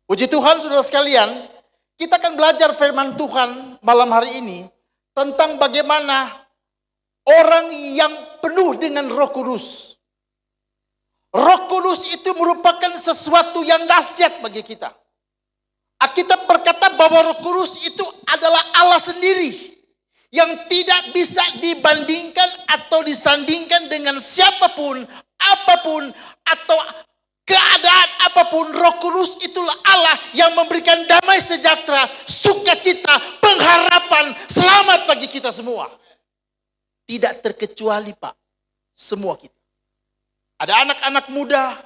Puji Tuhan saudara sekalian, kita akan belajar firman Tuhan malam hari ini tentang bagaimana orang yang penuh dengan Roh Kudus. Roh Kudus itu merupakan sesuatu yang dahsyat bagi kita. Alkitab berkata bahwa Roh Kudus itu adalah Allah sendiri yang tidak bisa dibandingkan atau disandingkan dengan siapapun, apapun, atau keadaan apapun. Roh Kudus itulah Allah yang memberikan damai sejahtera, sukacita, pengharapan, selamat bagi kita semua. Tidak terkecuali Pak, semua kita. Ada anak-anak muda,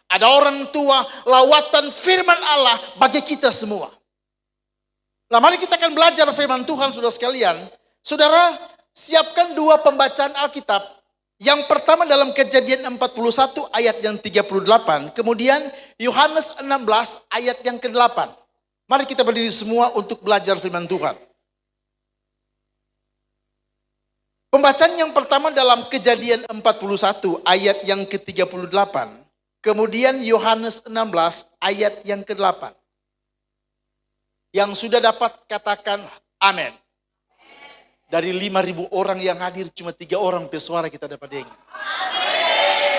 ada orang tua, lawatan firman Allah bagi kita semua. Nah, mari kita akan belajar firman Tuhan saudara sekalian. Saudara, siapkan dua pembacaan Alkitab. Yang pertama dalam Kejadian 41 ayat yang 38. Kemudian Yohanes 16 ayat yang ke-8. Mari kita berdiri semua untuk belajar firman Tuhan. Pembacaan yang pertama dalam Kejadian 41 ayat yang ke-38. Kemudian Yohanes 16 ayat yang ke-8. Yang sudah dapat katakan amin. Dari 5.000 orang yang hadir cuma 3 orang pesuara kita dapat dengar.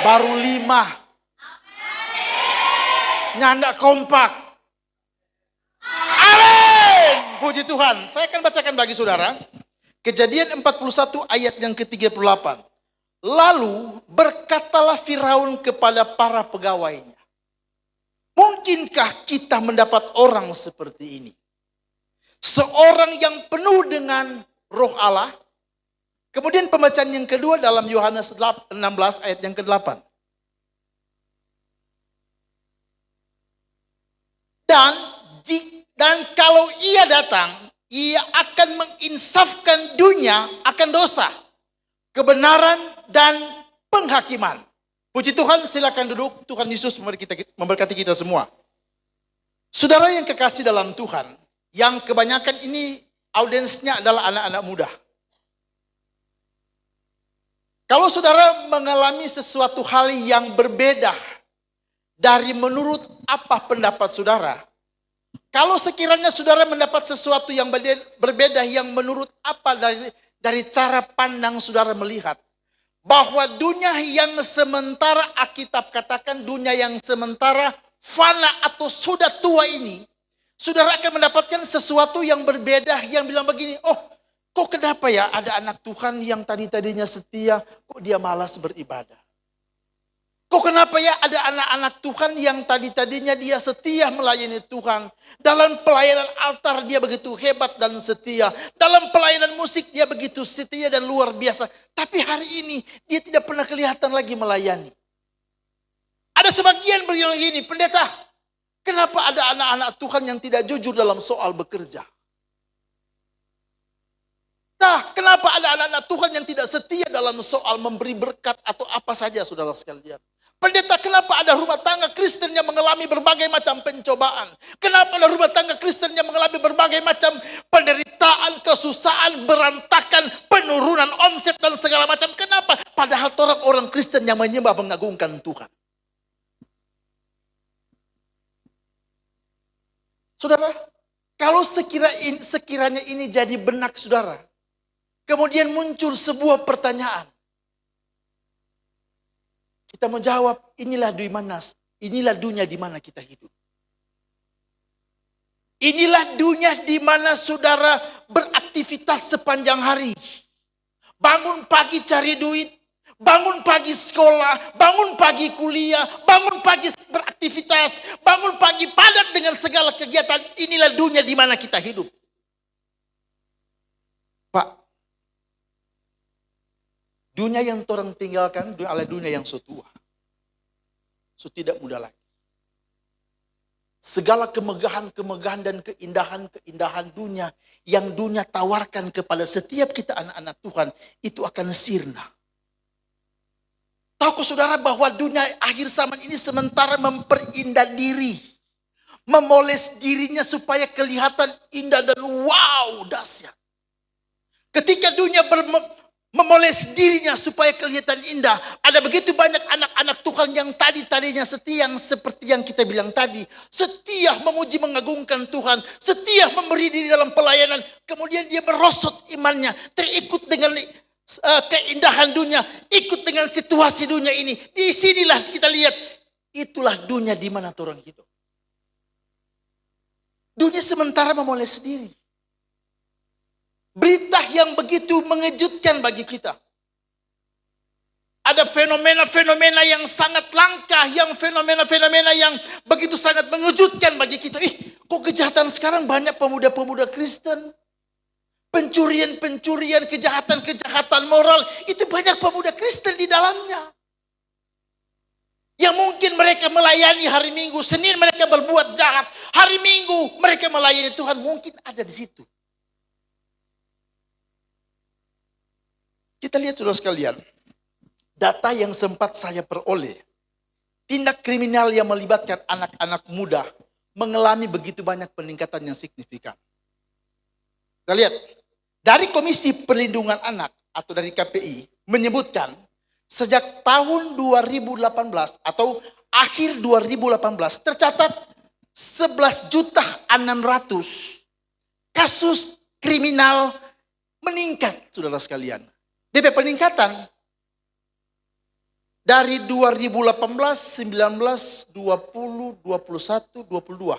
Baru 5. Nyanda kompak. Amin. Puji Tuhan. Saya akan bacakan bagi saudara. Kejadian 41 ayat yang ke-38. Lalu berkatalah Firaun kepada para pegawainya. Mungkinkah kita mendapat orang seperti ini? Seorang yang penuh dengan Roh Allah. Kemudian pembacaan yang kedua dalam Yohanes 16 ayat yang ke-8. Dan kalau ia datang, ia akan menginsafkan dunia akan dosa, kebenaran dan penghakiman. Puji Tuhan, silakan duduk. Tuhan Yesus memberkati kita semua. Saudara yang kekasih dalam Tuhan, yang kebanyakan ini audiensnya adalah anak-anak muda. Kalau saudara mengalami sesuatu hal yang berbeda dari menurut apa pendapat saudara, kalau sekiranya saudara mendapat sesuatu yang berbeda yang menurut apa dari cara pandang saudara melihat, bahwa dunia yang sementara, Alkitab katakan dunia yang sementara, fana atau sudah tua ini, saudara akan mendapatkan sesuatu yang berbeda yang bilang begini, oh kok kenapa ya ada anak Tuhan yang tadinya setia, kok dia malas beribadah. Kok kenapa ya ada anak-anak Tuhan yang tadinya dia setia melayani Tuhan. Dalam pelayanan altar dia begitu hebat dan setia. Dalam pelayanan musik dia begitu setia dan luar biasa. Tapi hari ini dia tidak pernah kelihatan lagi melayani. Ada sebagian berbilang gini, pendeta, kenapa ada anak-anak Tuhan yang tidak jujur dalam soal bekerja? Nah, kenapa ada anak-anak Tuhan yang tidak setia dalam soal memberi berkat atau apa saja saudara sekalian? Pendeta, kenapa ada rumah tangga Kristen yang mengalami berbagai macam pencobaan? Kenapa ada rumah tangga Kristen yang mengalami berbagai macam penderitaan, kesusahan, berantakan, penurunan omset dan segala macam? Kenapa? Padahal orang Kristen yang menyembah mengagungkan Tuhan. Saudara, kalau sekiranya ini jadi benak saudara, kemudian muncul sebuah pertanyaan. Kita menjawab, inilah dunia di mana kita hidup. Inilah dunia di mana saudara beraktivitas sepanjang hari. Bangun pagi cari duit, bangun pagi sekolah, bangun pagi kuliah, bangun pagi beraktivitas, bangun pagi padat dengan segala kegiatan. Inilah dunia di mana kita hidup. Pak, dunia yang orang tinggalkan adalah dunia yang setua. Tidak muda lagi. Segala kemegahan dan keindahan dunia yang dunia tawarkan kepada setiap kita anak-anak Tuhan, itu akan sirna. Tahukah saudara bahwa dunia akhir zaman ini sementara memperindah diri, memoles dirinya supaya kelihatan indah dan wow, dahsyat. Ketika dunia memoles dirinya supaya kelihatan indah. Ada begitu banyak anak-anak Tuhan yang tadinya setia, yang seperti yang kita bilang tadi. Setia memuji mengagungkan Tuhan. Setia memberi diri dalam pelayanan. Kemudian dia merosot imannya. Terikut dengan keindahan dunia. Ikut dengan situasi dunia ini. Di sinilah kita lihat. Itulah dunia di mana orang hidup. Dunia sementara memoles diri. Berita yang begitu mengejutkan bagi kita. Ada fenomena-fenomena yang sangat langka, yang fenomena-fenomena yang begitu sangat mengejutkan bagi kita. Kok kejahatan sekarang banyak pemuda-pemuda Kristen? Pencurian-pencurian, kejahatan-kejahatan moral, itu banyak pemuda Kristen di dalamnya. Yang mungkin mereka melayani hari Minggu, Senin mereka berbuat jahat, hari Minggu mereka melayani Tuhan, mungkin ada di situ. Kita lihat saudara sekalian, data yang sempat saya peroleh, tindak kriminal yang melibatkan anak-anak muda mengalami begitu banyak peningkatan yang signifikan. Kita lihat, dari Komisi Perlindungan Anak atau dari KPI menyebutkan sejak tahun 2018 atau akhir 2018 tercatat 11.600.000 kasus kriminal meningkat, saudara sekalian. DP peningkatan dari 2018, 19, 20, 21, 22.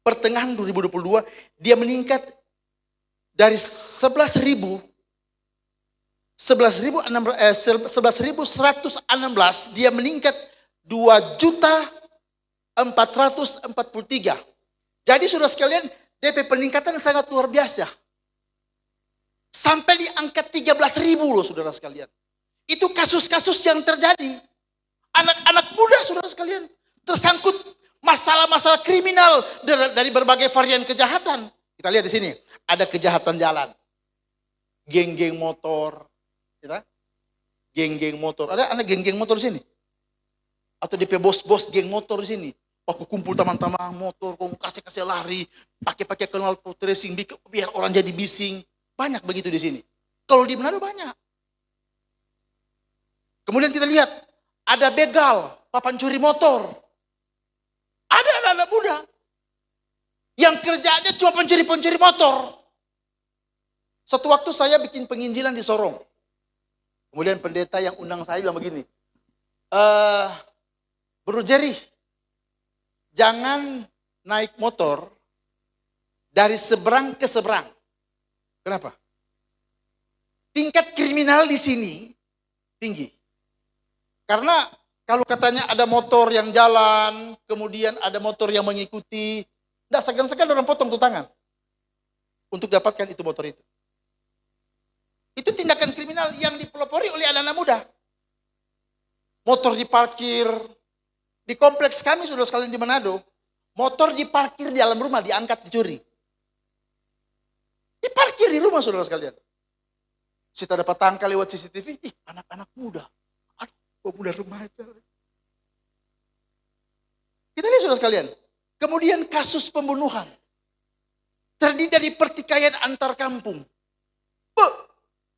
Pertengahan 2022 dia meningkat dari 11.116 dia meningkat 2.443. Jadi saudara sekalian, DP peningkatan sangat luar biasa. Sampai di angka 13.000 loh saudara sekalian. Itu kasus-kasus yang terjadi. Anak-anak muda saudara sekalian tersangkut masalah-masalah kriminal dari berbagai varian kejahatan. Kita lihat di sini, ada kejahatan jalan. Geng-geng motor, kita? Geng-geng motor. Ada anak geng-geng motor di sini? Atau DP bos-bos geng motor di sini? Aku kumpul teman-teman motor, kau kasih lari, pakai knalpot racing, biar orang jadi bising. Banyak begitu di sini. Kalau di Manado banyak. Kemudian kita lihat, ada begal, papan curi motor. Ada anak-anak muda yang kerjaannya cuma pencuri motor. Suatu waktu saya bikin penginjilan di Sorong. Kemudian pendeta yang undang saya bilang begini, Bro Jerry, jangan naik motor dari seberang ke seberang. Kenapa? Tingkat kriminal di sini tinggi. Karena kalau katanya ada motor yang jalan, kemudian ada motor yang mengikuti, tidak segan-segan orang potong tuh tangan untuk dapatkan itu motor itu. Itu tindakan kriminal yang dipelopori oleh anak-anak muda. Motor diparkir di kompleks kami saudara sekalian di Manado, motor diparkir di dalam rumah, diangkat dicuri. Diparkir di rumah saudara sekalian. Kita dapat tangkal lewat CCTV, anak-anak muda. Aduh, pemuda remaja. Kita lihat saudara sekalian. Kemudian kasus pembunuhan. Terdiri dari pertikaian antar kampung.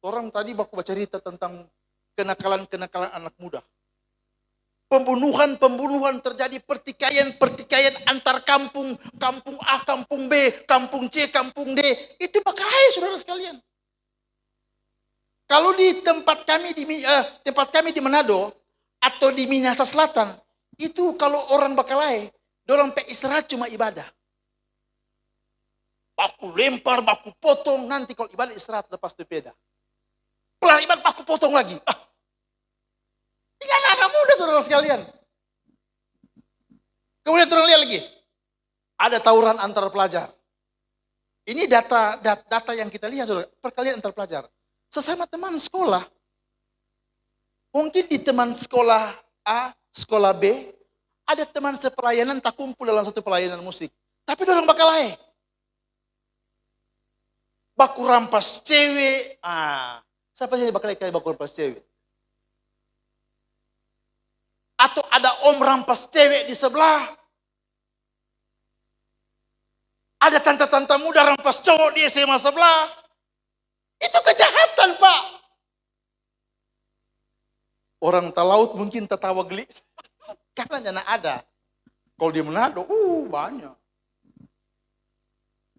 Orang tadi baku baca cerita tentang kenakalan-kenakalan anak muda. Pembunuhan terjadi, pertikaian antar kampung, kampung A, kampung B, kampung C, kampung D. Itu bahaya saudara sekalian. Kalau di tempat kami di Manado atau di Minahasa Selatan, itu kalau orang Bakalae, dorang istirahat cuma ibadah. Baku lempar, baku potong, nanti kalau ibadah istirahat lepas sepeda. Kelar ibadah baku potong lagi. Ini anak-anak muda saudara sekalian. Kemudian turun lihat lagi. Ada tawuran antar pelajar. Ini data yang kita lihat saudara. Perkelahian antar pelajar. Sesama teman sekolah. Mungkin di teman sekolah A, sekolah B. Ada teman sepelayanan tak kumpul dalam satu pelayanan musik. Tapi dorang Bakalae. Baku rampas cewek. Siapa sih Bakalae kayak baku rampas cewek? Atau ada om rampas cewek di sebelah. Ada tante-tante muda rampas cowok di SMA sebelah. Itu kejahatan Pak. Orang talaut mungkin tertawa geli. Karena nyana ada. Kalau di Manado, banyak.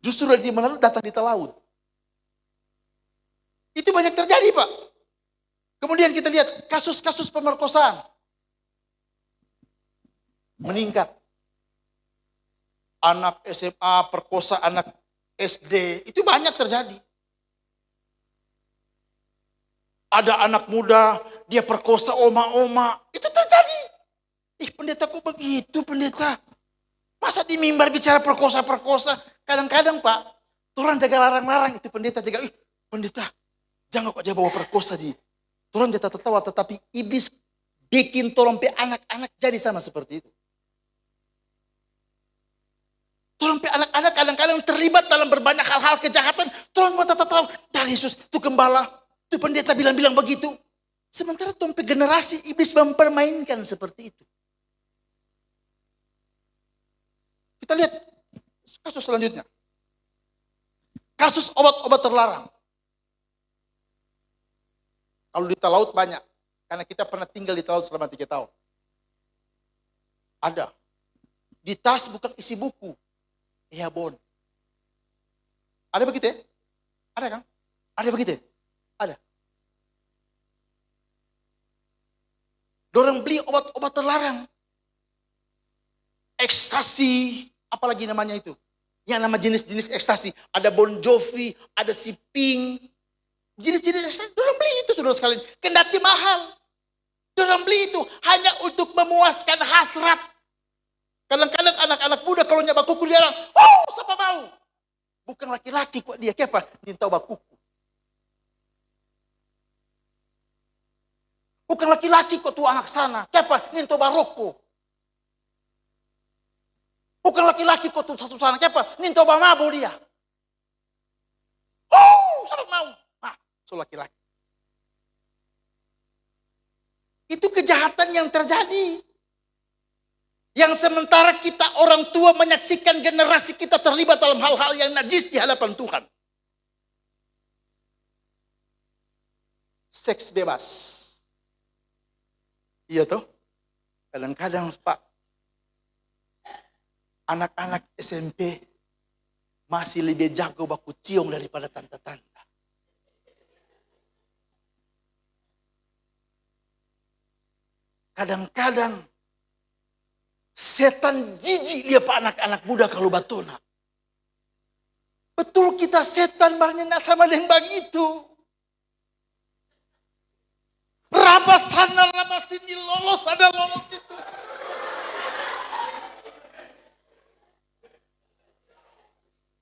Justru di Manado datang di talaut. Itu banyak terjadi, Pak. Kemudian kita lihat kasus-kasus pemerkosaan. Meningkat. Anak SMA perkosa anak SD, itu banyak terjadi. Ada anak muda, dia perkosa oma-oma, itu terjadi. Pendeta kok begitu, pendeta? Masa di mimbar bicara perkosa-perkosa? Kadang-kadang, Pak, orang jaga larang-larang, itu pendeta jaga, pendeta, jangan kok jaga bawa perkosa di. Orang jatah tertawa, tetapi iblis bikin tolong pe anak-anak jadi sama seperti itu. Tolong pe anak-anak kadang-kadang terlibat dalam berbanyak hal-hal kejahatan. Tolong mata tahu dari Yesus, itu gembala, itu pendeta bilang-bilang begitu. Sementara tolong pe generasi iblis mempermainkan seperti itu. Kita lihat kasus selanjutnya. Kasus obat-obat terlarang. Kalau di talaut banyak. Karena kita pernah tinggal di talaut selama 3 tahun. Ada. Di tas bukan isi buku. Iya, bon. Ada begitu ya? Ada kan? Ada begitu ya? Ada. Dorang beli obat-obat terlarang. Ekstasi, apalagi namanya itu. Yang nama jenis-jenis ekstasi. Ada Bon Jovi, ada si Pink. Jenis-jenis ekstasi, dorang beli itu saudara sekalian. Kendati mahal. Dorang beli itu hanya untuk memuaskan hasrat. Kadang-kadang anak-anak muda kalau nyabak kuku dia orang, siapa mau? Bukan laki-laki kok dia, siapa? Nintau bakuku. Bukan laki-laki kok tuh anak sana, siapa? Nintau baroko. Bukan laki-laki kok tuh satu sana, siapa? Nintau bamabo dia. Siapa mau? So laki-laki. Itu kejahatan yang terjadi. Yang sementara kita orang tua menyaksikan generasi kita terlibat dalam hal-hal yang najis di hadapan Tuhan. Seks bebas. Iya toh? Kadang-kadang Pak, anak-anak SMP masih lebih jago baku cium daripada tante-tante. Kadang-kadang setan jijik dia Pak anak-anak muda kalau batona. Betul kita setan barangnya nak sama dengan begitu. Raba sana, raba sini, lolos ada lolos itu.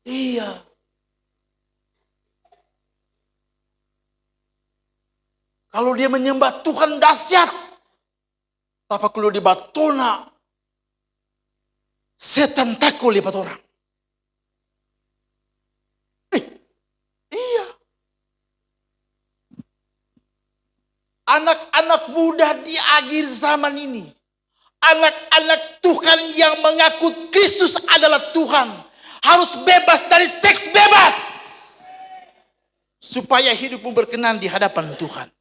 Iya. Kalau dia menyembah Tuhan dahsyat. Tapi kalau di batona, setan takut lihat orang. Iya. Anak-anak muda di akhir zaman ini. Anak-anak Tuhan yang mengaku Kristus adalah Tuhan. Harus bebas dari seks bebas. Supaya hidupmu berkenan di hadapan Tuhan.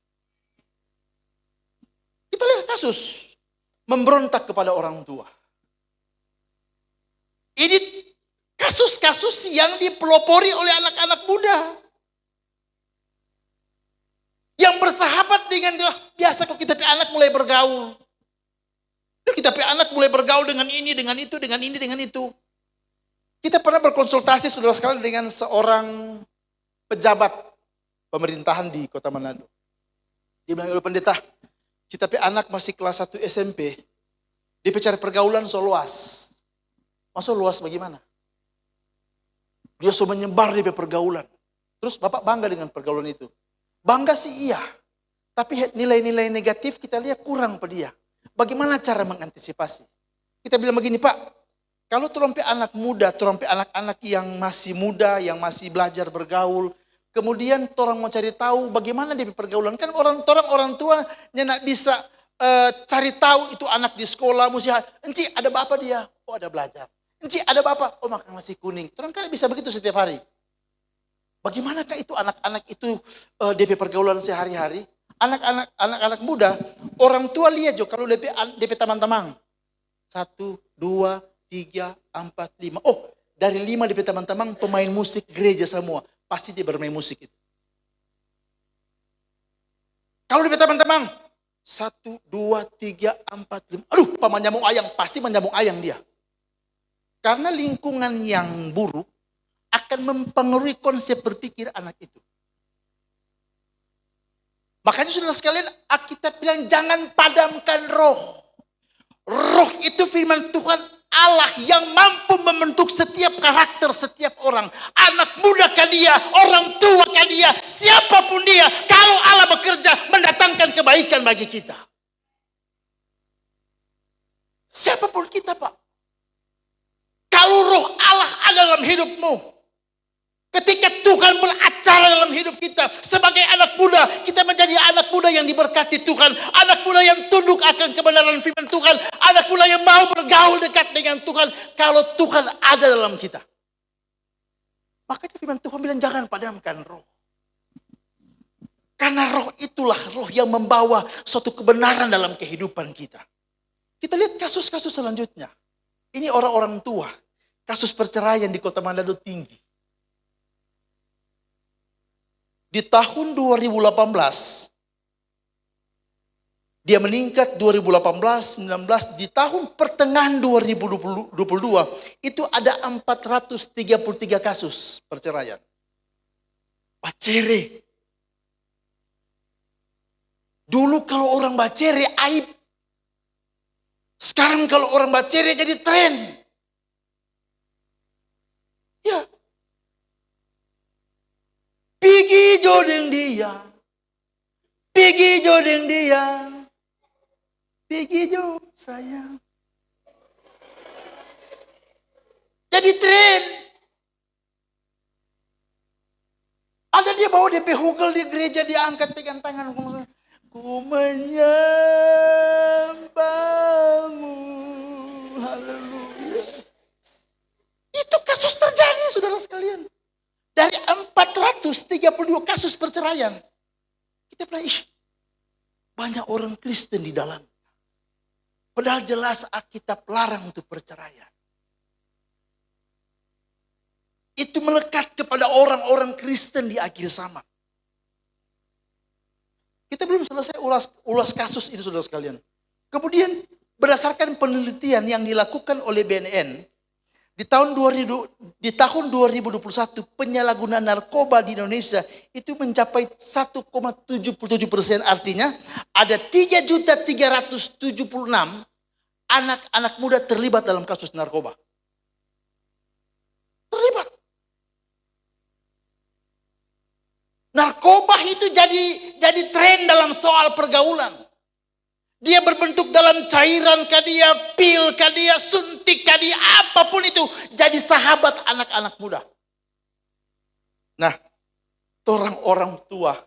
Kita lihat kasus. Memberontak kepada orang tua. Ini kasus-kasus yang dipelopori oleh anak-anak muda. Yang bersahabat dengan dia. Biasa kok kita anak mulai bergaul. Kita anak mulai bergaul dengan ini, dengan itu, dengan ini, dengan itu. Kita pernah berkonsultasi saudara sekalian dengan seorang pejabat pemerintahan di Kota Manado. Dia bilang, pendeta, kita anak masih kelas 1 SMP. Dia cari pergaulan so luas. Masa luas bagaimana? Dia so menyebar di pergaulan. Terus Bapak bangga dengan pergaulan itu. Bangga sih iya. Tapi nilai-nilai negatif kita lihat kurang pada dia. Bagaimana cara mengantisipasi? Kita bilang begini, Pak. Kalau terompe anak muda, terompe anak-anak yang masih muda, yang masih belajar bergaul. Kemudian orang mau cari tahu bagaimana dia pergaulan. Kan orang tua nak bisa cari tahu itu anak di sekolah. Enci ada bapak dia, oh ada belajar. Enci ada bapak, oh makan nasi kuning. Orang kan bisa begitu setiap hari. Bagaimanakah itu anak-anak itu DP pergaulan sehari-hari? Anak-anak muda, orang tua lihat jo kalau DP teman-teman. 1, 2, 3, 4, 5. Oh, dari 5 DP teman-teman pemain musik gereja semua. Pasti dia bermain musik itu. Kalau DP teman-teman 1, 2, 3, 4, 5. Aduh, paman nyamuk ayam, pasti menyambung ayam dia. Karena lingkungan yang buruk akan mempengaruhi konsep berpikir anak itu. Makanya saudara sekalian, Alkitab bilang jangan padamkan roh. Roh itu firman Tuhan Allah yang mampu membentuk setiap karakter setiap orang. Anak muda kah dia, orang tua kah dia, siapapun dia. Kalau Allah bekerja mendatangkan kebaikan bagi kita. Siapapun kita, Pak. Kalau roh Allah ada dalam hidupmu. Ketika Tuhan beracara dalam hidup kita. Sebagai anak muda, kita menjadi anak muda yang diberkati Tuhan. Anak muda yang tunduk akan kebenaran firman Tuhan. Anak muda yang mau bergaul dekat dengan Tuhan. Kalau Tuhan ada dalam kita. Makanya firman Tuhan bilang jangan padamkan roh. Karena roh itulah roh yang membawa suatu kebenaran dalam kehidupan kita. Kita lihat kasus-kasus selanjutnya. Ini orang-orang tua. Kasus perceraian di Kota Manado tinggi. Di tahun 2018, dia meningkat 2018, 19, di tahun pertengahan 2022, itu ada 433 kasus perceraian. Bacere. Dulu kalau orang bacere aib. Sekarang kalau orang bacere jadi tren. Ya. Pergi jodeng dia. Pergi jodeng dia. Pergi jo sayang. Jadi tren. Ada dia bawa DP hugel di gereja, dia angkat pegang tangan. Ku menyembahmu. Haleluya. Itu kasus terjadi saudara sekalian. Dari 432 kasus perceraian. Kita bilang, banyak orang Kristen di dalam. Padahal jelas Alkitab larang untuk perceraian. Itu melekat kepada orang-orang Kristen di akhir zaman. Kita belum selesai ulas kasus ini saudara sekalian. Kemudian berdasarkan penelitian yang dilakukan oleh BNN, di tahun 2021 penyalahgunaan narkoba di Indonesia itu mencapai 1,77%. Artinya ada 3.376 anak-anak muda terlibat dalam kasus narkoba. Terlibat. Narkoba itu jadi tren dalam soal pergaulan. Dia berbentuk dalam cairan kah dia, pil kah dia, suntik kah dia, apapun itu. Jadi sahabat anak-anak muda. Nah, orang tua,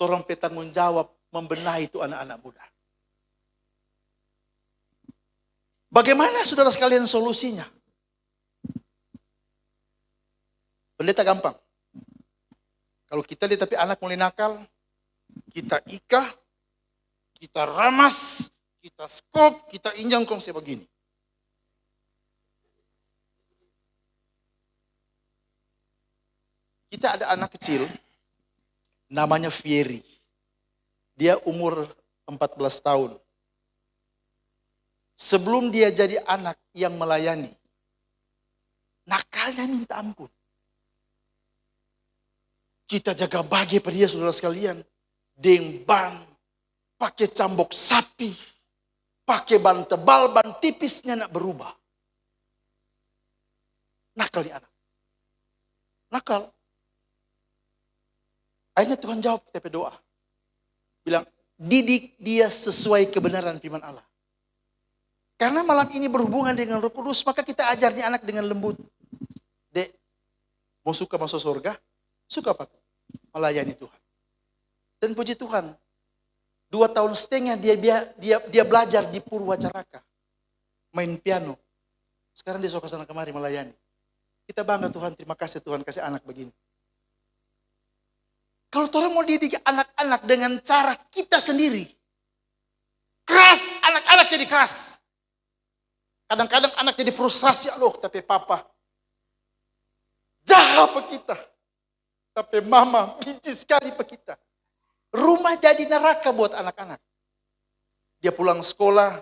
orang bertanggung jawab membenahi itu anak-anak muda. Bagaimana saudara sekalian solusinya? Pendeta gampang. Kalau kita lihat tapi anak mulai nakal, kita ikah, kita ramas, kita skop, kita injang kongsi begini. Kita ada anak kecil, namanya Fieri. Dia umur 14 tahun. Sebelum dia jadi anak yang melayani, nakalnya minta ampun. Kita jaga bagi pada dia saudara sekalian. Dengban, pakai cambok sapi, pakai ban tebal, ban tipisnya nak berubah. Nakal nih anak. Nakal. Akhirnya Tuhan jawab kita berdoa. Bilang, didik dia sesuai kebenaran firman Allah. Karena malam ini berhubungan dengan Roh Kudus, maka kita ajarnya anak dengan lembut. Dek, mau suka masuk surga? Suka apa? Melayani Tuhan. Dan puji Tuhan, 2 tahun setengah dia belajar di Purwacaraka. Main piano. Sekarang dia suka sana kemari melayani. Kita bangga Tuhan, terima kasih Tuhan kasih anak begini. Kalau orang mau didik anak anak-anak dengan cara kita sendiri. Keras, anak-anak jadi keras. Kadang-kadang anak jadi frustrasi, loh tapi papa jahat pe kita. Tapi mama benci sekali pe kita. Rumah jadi neraka buat anak-anak. Dia pulang sekolah,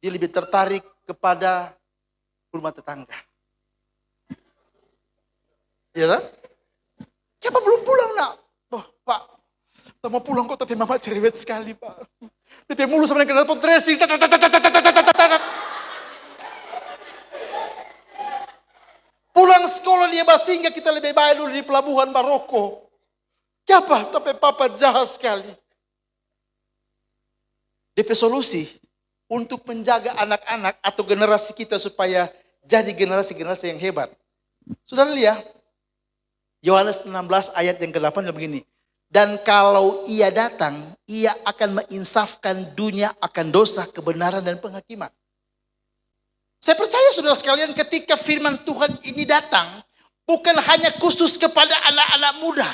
dia lebih tertarik kepada rumah tetangga. Iya kan? Siapa belum pulang nak? Oh, Pak, kita mau pulang kok tapi mama cerewet sekali Pak. Tapi mulu sama dengan knalpot dressing. Pulang sekolah dia sehingga kita lebih baik dulu di pelabuhan Maroko. Siapa? Tapi papa jahat sekali. DP solusi untuk menjaga anak-anak atau generasi kita supaya jadi generasi-generasi yang hebat. Saudara lihat, Yohanes 16 ayat yang ke-8 begini. Dan kalau ia datang, ia akan menginsafkan dunia akan dosa, kebenaran dan penghakiman. Saya percaya saudara sekalian ketika firman Tuhan ini datang, bukan hanya khusus kepada anak-anak muda.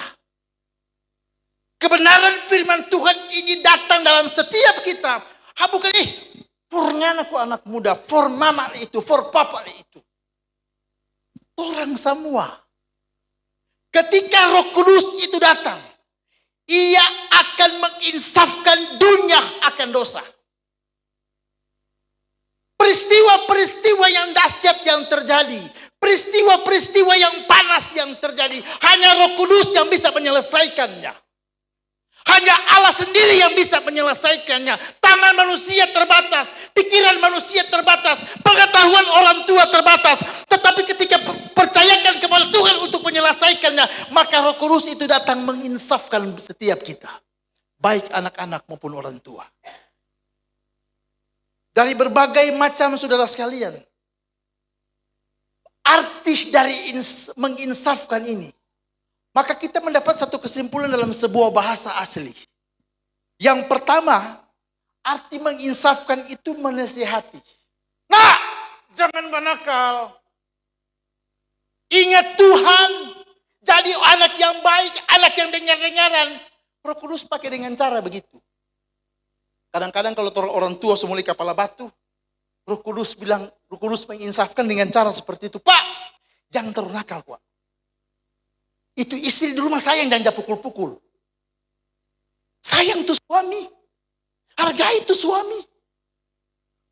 Kebenaran firman Tuhan ini datang dalam setiap kita. Bukan fornya anakku anak muda, for mama itu, for papa itu. Orang semua. Ketika Roh Kudus itu datang, ia akan menginsafkan dunia akan dosa. Peristiwa-peristiwa yang dahsyat yang terjadi, peristiwa-peristiwa yang panas yang terjadi, hanya Roh Kudus yang bisa menyelesaikannya. Hanya Allah sendiri yang bisa menyelesaikannya. Tangan manusia terbatas, pikiran manusia terbatas, pengetahuan orang tua terbatas. Tetapi ketika percayakan kepada Tuhan untuk menyelesaikannya, maka Roh Kudus itu datang menginsafkan setiap kita. Baik anak-anak maupun orang tua. Dari berbagai macam saudara sekalian. Artis dari menginsafkan ini. Maka kita mendapat satu kesimpulan dalam sebuah bahasa asli. Yang pertama, arti menginsafkan itu menasihati. Nah, jangan banakal. Ingat Tuhan, jadi anak yang baik, anak yang dengar-dengaran. Roh Kudus pakai dengan cara begitu. Kadang-kadang kalau orang tua semula kepala batu, Roh Kudus bilang, Roh Kudus menginsafkan dengan cara seperti itu. Pak, jangan terlalu nakal, Pak. Itu istri di rumah sayang jangan pukul-pukul. Sayang tuh suami. Hargai tuh suami.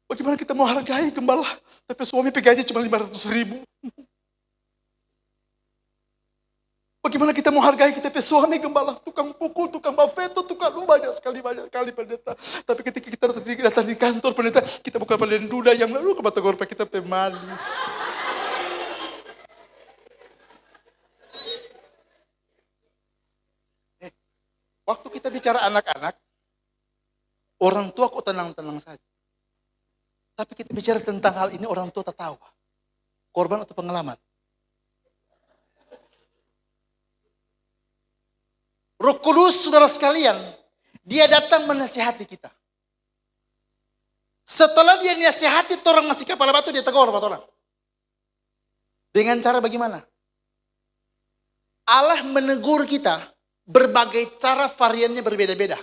Bagaimana kita mau hargai gembala, tapi suami gaji cuma 500.000. Bagaimana kita mau hargai kita suami gembala, tukang pukul, tukang bafeto, tukang banyak sekali pendeta. Tapi ketika kita datang di kantor pendeta, kita bukan pendeta duda yang lalu ke mata gorpa kita pemanis. Waktu kita bicara anak-anak, orang tua kok tenang-tenang saja. Tapi kita bicara tentang hal ini, orang tua tertawa. Korban atau pengalaman? Roh Kudus, saudara sekalian, dia datang menasihati kita. Setelah dia nasihati, orang masih kepala batu, dia tegur orang. Dengan cara bagaimana? Allah menegur kita. Berbagai cara variannya berbeda-beda.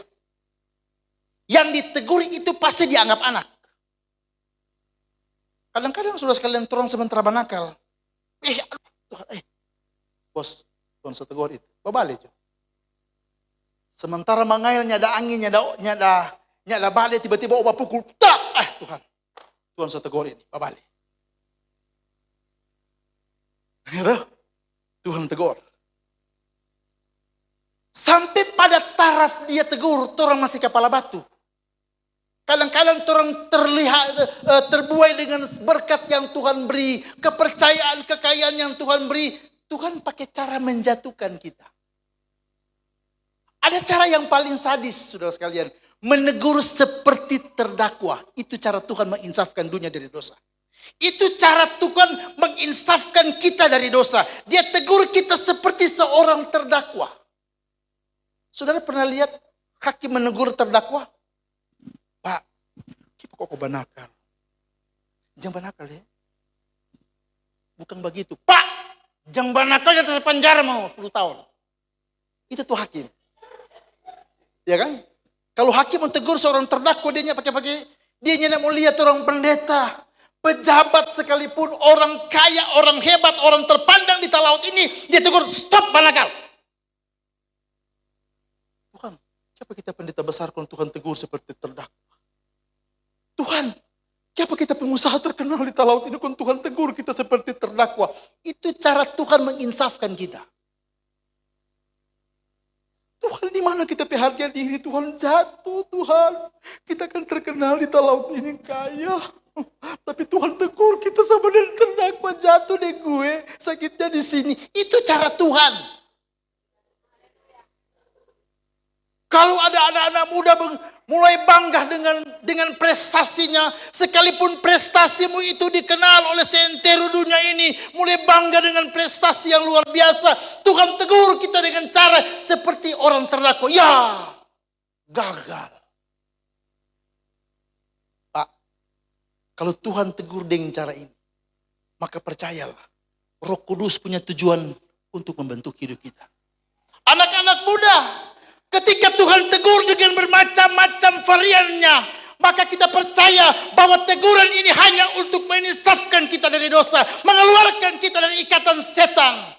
Yang ditegur itu pasti dianggap anak. Kadang-kadang sudah sekalian turun sementara banakal. Bos, Tuhan setegur itu. Babalik. Sementara mangailnya ada angin, ada badai, tiba-tiba obat pukul. Tak, Tuhan. Tuhan setegur ini, babalik. Tuhan tegur. Sampai pada taraf dia tegur, orang masih kepala batu. Kadang-kadang orang terlihat terbuai dengan berkat yang Tuhan beri, kepercayaan, kekayaan yang Tuhan beri. Tuhan pakai cara menjatuhkan kita. Ada cara yang paling sadis, saudara sekalian, menegur seperti terdakwa. Itu cara Tuhan menginsafkan dunia dari dosa. Itu cara Tuhan menginsafkan kita dari dosa. Dia tegur kita seperti seorang terdakwa. Saudara pernah lihat hakim menegur terdakwa? Pak, kita kok banakal. Jangan banakal ya. Bukan begitu. Pak, jangan banakal, dia terus penjara mau 10 tahun. Itu tuh hakim. Ya kan? Kalau hakim mau tegur seorang terdakwa, dia nak mau lihat orang pendeta, pejabat sekalipun, orang kaya, orang hebat, orang terpandang di tanah laut ini, dia tegur, stop manakal. Tuhan, siapa kita pendeta besar kalau Tuhan tegur seperti terdakwa? Tuhan, siapa kita pengusaha terkenal di tanah laut ini kalau Tuhan tegur kita seperti terdakwa? Itu cara Tuhan menginsafkan kita. Tuhan, di mana kita harga diri? Tuhan, jatuh Tuhan. Kita kan terkenal di tanah laut ini kaya. Tapi Tuhan tegur kita sama dari terdakwa, jatuh deh gue, sakitnya di sini. Itu cara Tuhan. Kalau ada anak-anak muda mulai bangga dengan prestasinya, sekalipun prestasimu itu dikenal oleh seantero dunia ini, mulai bangga dengan prestasi yang luar biasa, Tuhan tegur kita dengan cara seperti orang terdakwa. Ya, gagal. Pak, kalau Tuhan tegur dengan cara ini, maka percayalah, Roh Kudus punya tujuan untuk membentuk hidup kita. Anak-anak muda, ketika Tuhan tegur dengan bermacam-macam variannya, maka kita percaya bahwa teguran ini hanya untuk menginsafkan kita dari dosa, mengeluarkan kita dari ikatan setan,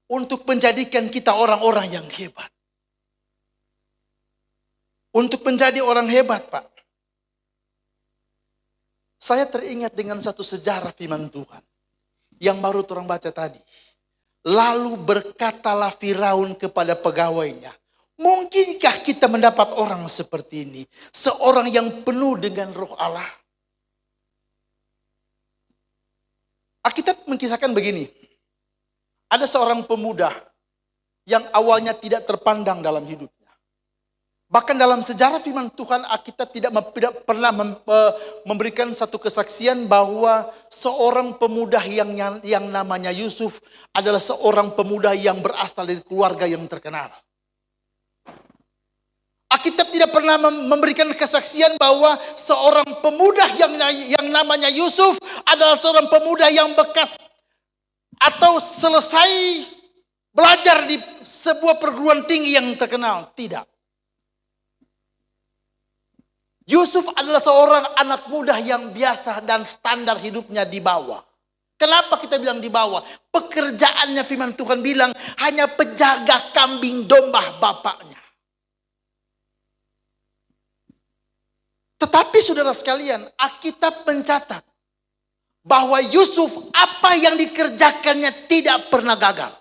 untuk menjadikan kita orang-orang yang hebat. Untuk menjadi orang hebat, Pak. Saya teringat dengan satu sejarah firman Tuhan yang baru orang baca tadi. Lalu berkatalah Firaun kepada pegawainya, mungkinkah kita mendapat orang seperti ini? Seorang yang penuh dengan roh Allah. Alkitab mengisahkan begini. Ada seorang pemuda yang awalnya tidak terpandang dalam hidupnya. Bahkan dalam sejarah firman Tuhan, Alkitab tidak pernah memberikan satu kesaksian bahwa seorang pemuda yang namanya Yusuf adalah seorang pemuda yang berasal dari keluarga yang terkenal. Alkitab tidak pernah memberikan kesaksian bahwa seorang pemuda yang namanya Yusuf adalah seorang pemuda yang bekas atau selesai belajar di sebuah perguruan tinggi yang terkenal. Tidak. Yusuf adalah seorang anak muda yang biasa dan standar hidupnya di bawah. Kenapa kita bilang di bawah? Pekerjaannya firman Tuhan bilang hanya penjaga kambing domba bapaknya. Tetapi saudara sekalian, Alkitab mencatat bahwa Yusuf apa yang dikerjakannya tidak pernah gagal.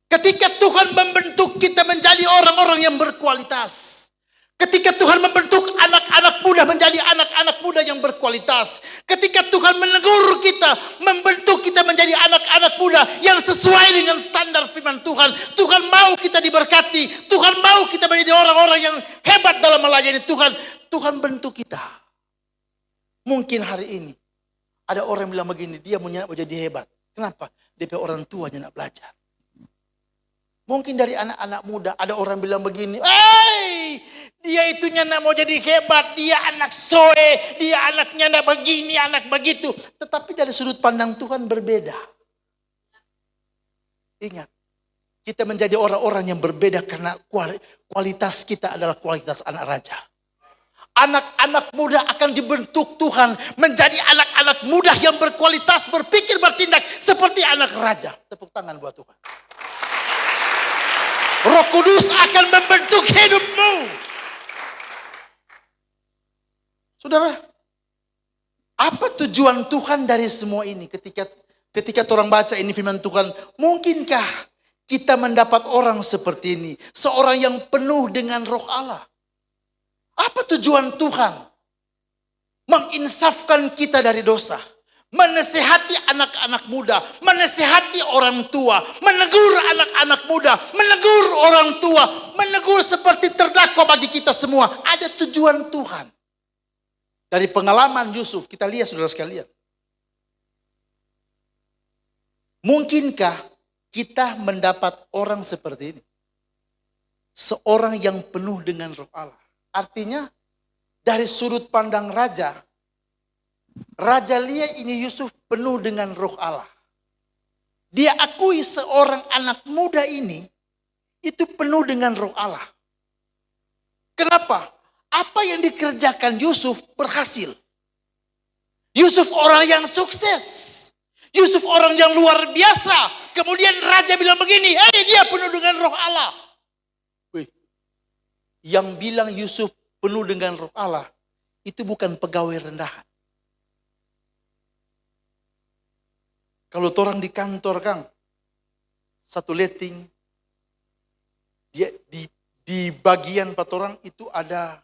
Ketika Tuhan membentuk kita menjadi orang-orang yang berkualitas. Ketika Tuhan membentuk anak-anak muda menjadi anak-anak muda yang berkualitas. Ketika Tuhan menegur kita, membentuk kita menjadi anak-anak muda yang sesuai dengan standar firman Tuhan. Tuhan mau kita diberkati. Tuhan mau kita menjadi orang-orang yang hebat dalam melayani Tuhan. Tuhan bentuk kita. Mungkin hari ini ada orang yang bilang begini, dia mau jadi hebat. Kenapa? Dia orang tuanya nak belajar. Mungkin dari anak-anak muda ada orang bilang begini, dia itunya nak mau jadi hebat, dia anak soe, dia anaknya nak begini, anak begitu. Tetapi dari sudut pandang Tuhan berbeda. Ingat, kita menjadi orang-orang yang berbeda karena kualitas kita adalah kualitas anak raja. Anak-anak muda akan dibentuk Tuhan menjadi anak-anak muda yang berkualitas, berpikir, bertindak seperti anak raja. Tepuk tangan buat Tuhan. Roh Kudus akan membentuk hidupmu. Saudara, apa tujuan Tuhan dari semua ini? Ketika orang baca ini firman Tuhan, mungkinkah kita mendapat orang seperti ini? Seorang yang penuh dengan roh Allah. Apa tujuan Tuhan? Menginsafkan kita dari dosa. Menasihati anak-anak muda, menasihati orang tua, menegur anak-anak muda, menegur orang tua, menegur seperti terdakwa bagi kita semua. Ada tujuan Tuhan. Dari pengalaman Yusuf, kita lihat saudara sekalian. Mungkinkah kita mendapat orang seperti ini? Seorang yang penuh dengan roh Allah. Artinya, dari sudut pandang Raja lihat ini Yusuf penuh dengan roh Allah. Dia akui seorang anak muda ini itu penuh dengan roh Allah. Kenapa? Apa yang dikerjakan Yusuf berhasil. Yusuf orang yang sukses. Yusuf orang yang luar biasa. Kemudian raja bilang begini, dia penuh dengan roh Allah. Wih, yang bilang Yusuf penuh dengan roh Allah, itu bukan pegawai rendahan. Kalau orang di kantor, Kang, satu letting, dia di bagian patorang itu ada,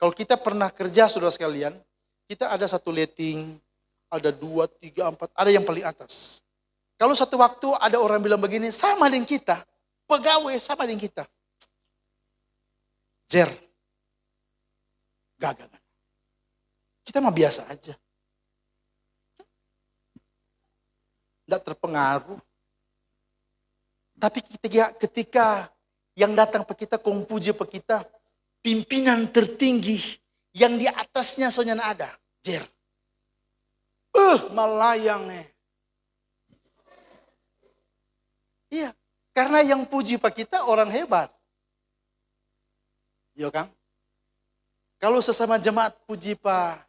kalau kita pernah kerja saudara sekalian, kita ada satu letting, ada 2, 3, 4, ada yang paling atas. Kalau satu waktu ada orang bilang begini, sama dengan kita, pegawai sama dengan kita. Jer, gagal. Kita mah biasa aja. Tidak terpengaruh. Tapi ketika yang datang ke kita, kong puji ke kita, pimpinan tertinggi yang di atasnya soalnya ada. Jer. Malayang Iya, karena yang puji pak kita orang hebat. Iya kan? Kalau sesama jemaat puji pak,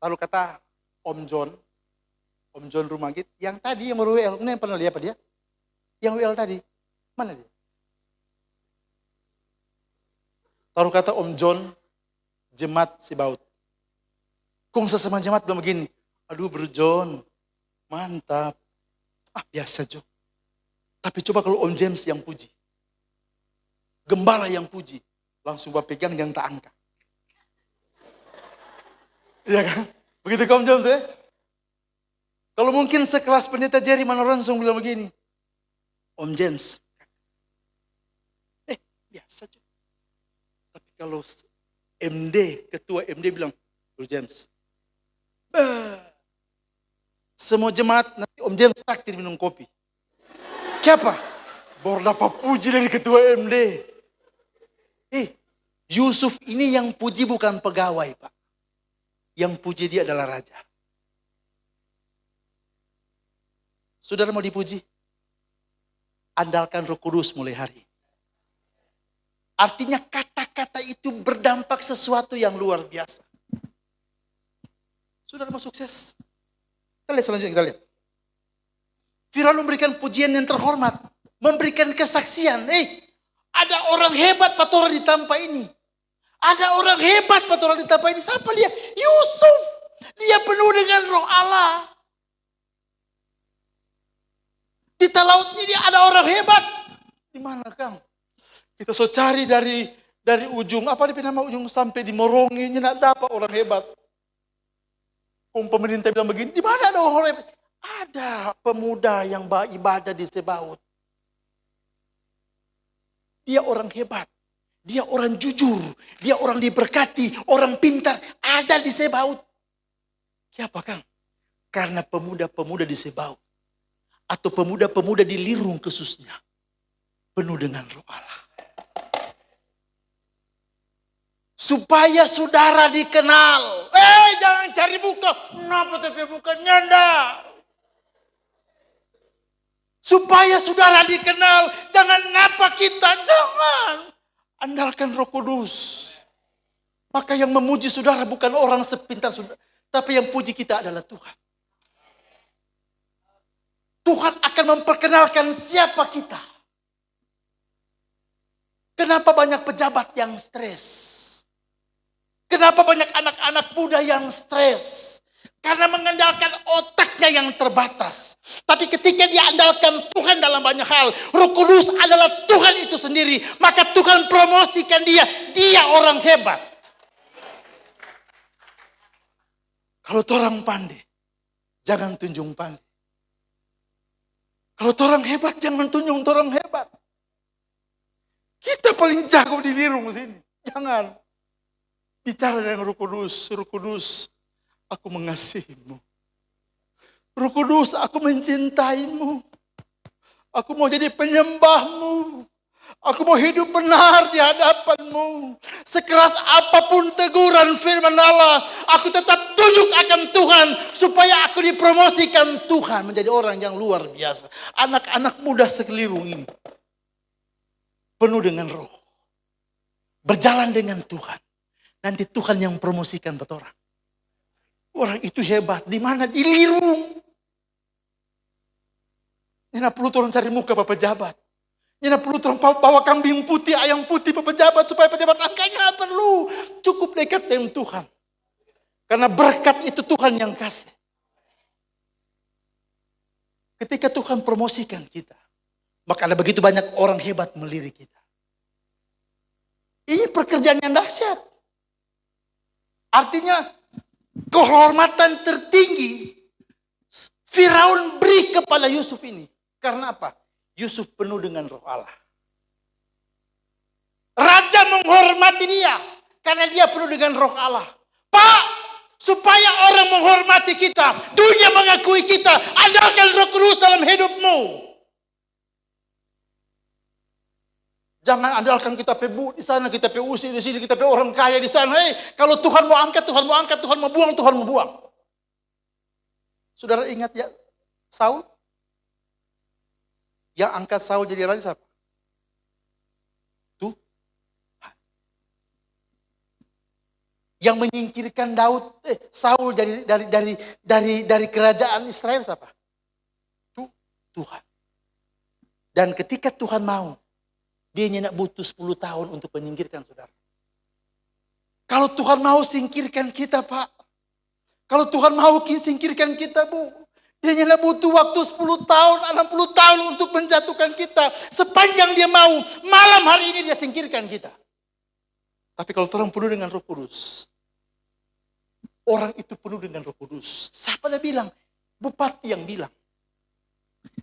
lalu kata Om John Rumagit, yang tadi yang WL, ini yang pernah lihat apa dia? Yang WL tadi, mana dia? Taruh kata Om John, jemaat Sibaut. Kung sesama jemaat bilang begini, aduh Bro John, mantap. Biasa Jo. Tapi coba kalau Om James yang puji. Gembala yang puji. Langsung bawa pegang yang tak angkat. Iya kan? Begitu Om James ya? Kalau mungkin sekelas pendeta Jerry Manoronsong bilang begini. Om James. Biasa Jo. Tapi kalau MD, ketua MD bilang, Bro James. Semua jemaat nanti Om James traktir minum kopi. Kenapa? Baru dapat puji dari ketua MD. Yusuf ini yang puji bukan pegawai Pak. Yang puji dia adalah raja. Saudara mau dipuji? Andalkan Roh Kudus mulai hari ini. Artinya kata-kata itu berdampak sesuatu yang luar biasa. Saudara mau sukses? Kita lihat selanjutnya, kita lihat. Firaun memberikan pujian yang terhormat. Memberikan kesaksian. Ada orang hebat patora di tanpa ini. Ada orang hebat patora di tanpa ini. Siapa dia? Yusuf. Dia penuh dengan roh Allah. Di laut ini ada orang hebat. Di mana Kang? Kita so cari dari ujung. Apa di nama ujung sampai di Morongi. Tidak dapat orang hebat. Pemerintah bilang begini, di mana ada orang hebat? Ada pemuda yang beribadah di Sebaut. Dia orang hebat. Dia orang jujur. Dia orang diberkati. Orang pintar. Ada di Sebaut. Siapa Kang? Karena pemuda-pemuda di Sebaut. Atau pemuda-pemuda di Lirung khususnya. Penuh dengan roh Allah. Supaya saudara dikenal. Jangan cari muka. Kenapa tapi bukan nyanda? Supaya saudara dikenal. Jangan napa kita. Jangan. Andalkan Roh Kudus. Maka yang memuji saudara bukan orang sepintar saudara. Tapi yang puji kita adalah Tuhan. Tuhan akan memperkenalkan siapa kita. Kenapa banyak pejabat yang stres? Kenapa banyak anak-anak muda yang stres? Karena mengandalkan otaknya yang terbatas. Tapi ketika dia andalkan Tuhan dalam banyak hal, Roh Kudus adalah Tuhan itu sendiri. Maka Tuhan promosikan dia. Dia orang hebat. Kalau orang pandai, jangan tunjung pandai. Kalau orang hebat, jangan tunjung orang hebat. Kita paling jago di Lirung sini. Jangan. Bicara dengan Roh Kudus. Roh Kudus, aku mengasihimu. Roh Kudus, aku mencintaimu. Aku mau jadi penyembahmu. Aku mau hidup benar di hadapan-Mu. Sekeras apapun teguran firman Allah, aku tetap tunduk akan Tuhan supaya aku dipromosikan Tuhan menjadi orang yang luar biasa. Anak-anak muda sekeliling ini penuh dengan roh. Berjalan dengan Tuhan. Nanti Tuhan yang promosikan buat orang. Orang itu hebat. Di mana? Di lirung. Nina perlu turun cari muka Pak Pejabat. Nina perlu turun bawa kambing putih, ayam putih Pak Pejabat. Supaya pejabat angkanya perlu. Cukup dekat dengan Tuhan. Karena berkat itu Tuhan yang kasih. Ketika Tuhan promosikan kita. Maka ada begitu banyak orang hebat melirik kita. Ini pekerjaan yang dahsyat. Artinya kehormatan tertinggi Firaun beri kepada Yusuf ini. Karena apa? Yusuf penuh dengan roh Allah. Raja menghormati dia. Karena dia penuh dengan roh Allah. Pak, supaya orang menghormati kita. Dunia mengakui kita. Andalkan Roh Kudus dalam hidupmu. Jangan andalkan kita pebu di sana, kita usir di sini, kita orang kaya di sana. Kalau Tuhan mau angkat, Tuhan mau angkat, Tuhan mau buang, Tuhan mau buang. Saudara ingat ya, Saul? Yang angkat Saul jadi raja siapa? Tuhan. Yang menyingkirkan Saul dari kerajaan Israel siapa? Tuhan. Dan ketika Tuhan mau, dia hanya butuh 10 tahun untuk menyingkirkan saudara. Kalau Tuhan mau singkirkan kita Pak. Kalau Tuhan mau singkirkan kita Bu. Dia hanya butuh waktu 10 tahun, 60 tahun untuk menjatuhkan kita. Sepanjang dia mau, malam hari ini dia singkirkan kita. Tapi kalau orang penuh dengan Roh Kudus. Orang itu penuh dengan Roh Kudus. Siapa dia bilang? Bupati yang bilang.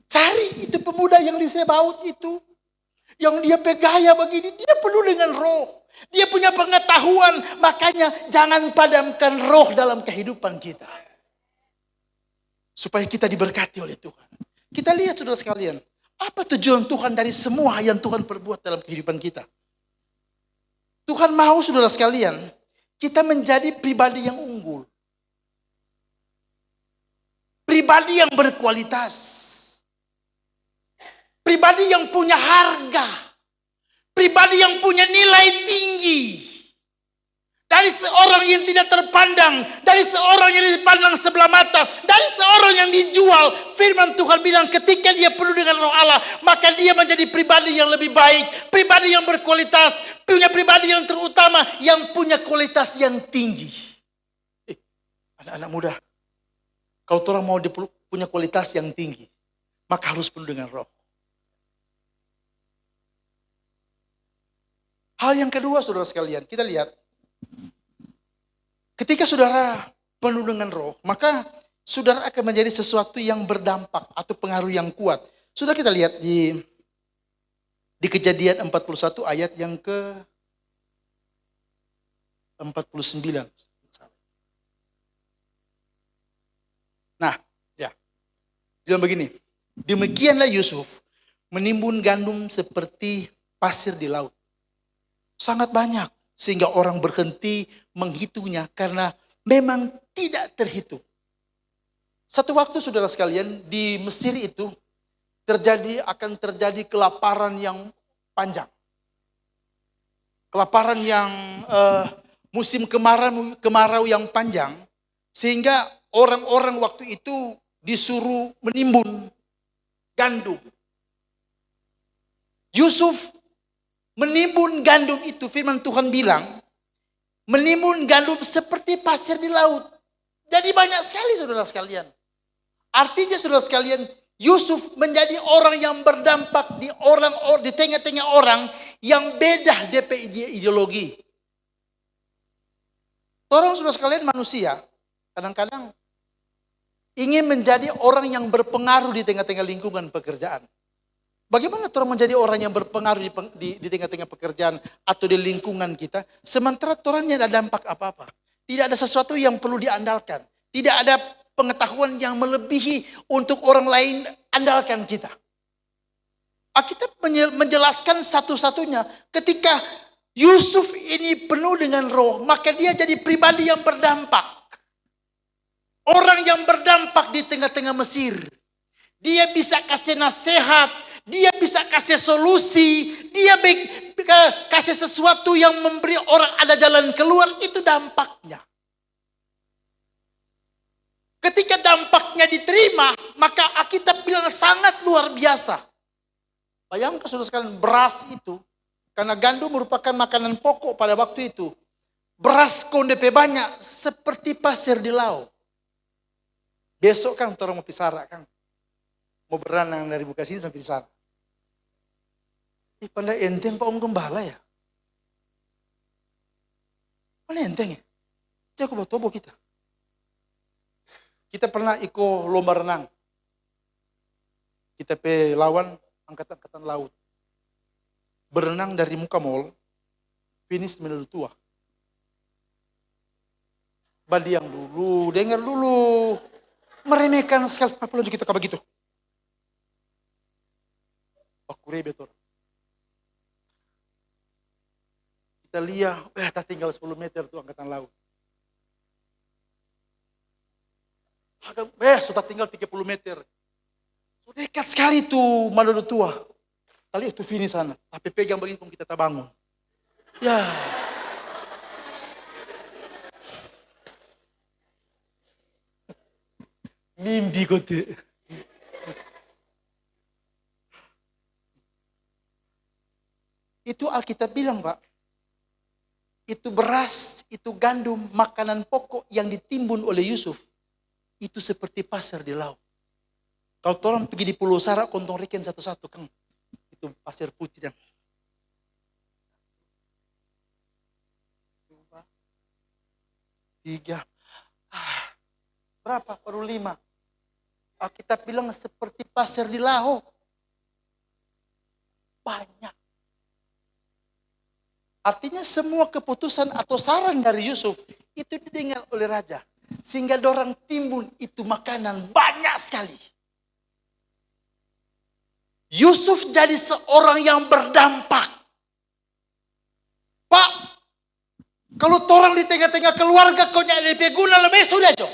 Cari itu pemuda yang di Sebaut itu. Yang dia bergaya begini, dia penuh dengan roh. Dia punya pengetahuan, makanya jangan padamkan roh dalam kehidupan kita. Supaya kita diberkati oleh Tuhan. Kita lihat saudara sekalian, apa tujuan Tuhan dari semua yang Tuhan perbuat dalam kehidupan kita. Tuhan mau saudara sekalian, kita menjadi pribadi yang unggul. Pribadi yang berkualitas. Pribadi yang punya harga. Pribadi yang punya nilai tinggi. Dari seorang yang tidak terpandang. Dari seorang yang dipandang sebelah mata. Dari seorang yang dijual. Firman Tuhan bilang ketika dia penuh dengan roh Allah. Maka dia menjadi pribadi yang lebih baik. Pribadi yang berkualitas. Punya pribadi yang terutama. Yang punya kualitas yang tinggi. Anak-anak muda. Kalau orang mau punya kualitas yang tinggi. Maka harus penuh dengan roh. Hal yang kedua saudara sekalian, kita lihat. Ketika saudara penuh dengan roh, maka saudara akan menjadi sesuatu yang berdampak atau pengaruh yang kuat. Sudah kita lihat di Kejadian 41 ayat yang ke 49. Nah, ya. Dia bilang begini, demikianlah Yusuf menimbun gandum seperti pasir di laut. Sangat banyak. Sehingga orang berhenti menghitungnya karena memang tidak terhitung. Satu waktu saudara sekalian di Mesir itu akan terjadi kelaparan yang panjang. Kelaparan yang musim kemarau yang panjang. Sehingga orang-orang waktu itu disuruh menimbun gandum. Yusuf menimbun gandum itu, firman Tuhan bilang, menimbun gandum seperti pasir di laut. Jadi banyak sekali saudara sekalian. Artinya saudara sekalian, Yusuf menjadi orang yang berdampak di tengah-tengah orang yang beda DP ideologi. Orang saudara sekalian manusia, kadang-kadang ingin menjadi orang yang berpengaruh di tengah-tengah lingkungan pekerjaan. Bagaimana orang menjadi orang yang berpengaruh di tengah-tengah pekerjaan atau di lingkungan kita, sementara orangnya ada dampak apa-apa. Tidak ada sesuatu yang perlu diandalkan. Tidak ada pengetahuan yang melebihi untuk orang lain andalkan kita. Alkitab menjelaskan satu-satunya. Ketika Yusuf ini penuh dengan roh, maka dia jadi pribadi yang berdampak. Orang yang berdampak di tengah-tengah Mesir. Dia bisa kasih nasihat, dia bisa kasih solusi, dia kasih sesuatu yang memberi orang ada jalan keluar, itu dampaknya. Ketika dampaknya diterima, maka Alkitab bilang sangat luar biasa. Bayangkan saudara sekalian, beras itu, karena gandum merupakan makanan pokok pada waktu itu. Beras kondepe banyak, seperti pasir di laut. Besok kan orang mau pisara kan. Mau berenang dari Bukasini sampai di sana. Pandai enteng Pak Om Gembala ya. Mana enteng ya? Cek botobo kita. Kita pernah ikut lomba renang. Kita pe lawan angkatan laut. Berenang dari muka mall, finish menuju tua. Badiang dulu, dengar dulu. Meremehkan sekali. Apa lanjut kita kayak begitu? Bakure betul. Kita lihat, tak tinggal 10 meter tuh angkatan laut. Sudah tinggal 30 meter. Sudah dekat sekali tuh Manado tua. Kali itu finish sana. Tapi pegang begini pun kita tak bangun. Ya. Mimpi kote. Itu Alkitab bilang Pak. Itu beras, itu gandum, makanan pokok yang ditimbun oleh Yusuf. Itu seperti pasir di laut. Kalau orang pergi di Pulau Sarak, kontong reken satu-satu kan. Itu pasir putih dan. Dua, tiga. Berapa? Baru 5. Alkitab bilang seperti pasir di laut. Banyak. Artinya semua keputusan atau saran dari Yusuf itu didengar oleh raja. Sehingga dorang timbun itu makanan banyak sekali. Yusuf jadi seorang yang berdampak. Pak, kalau orang di tengah-tengah keluarga kau nyari guna lebih sudah jo.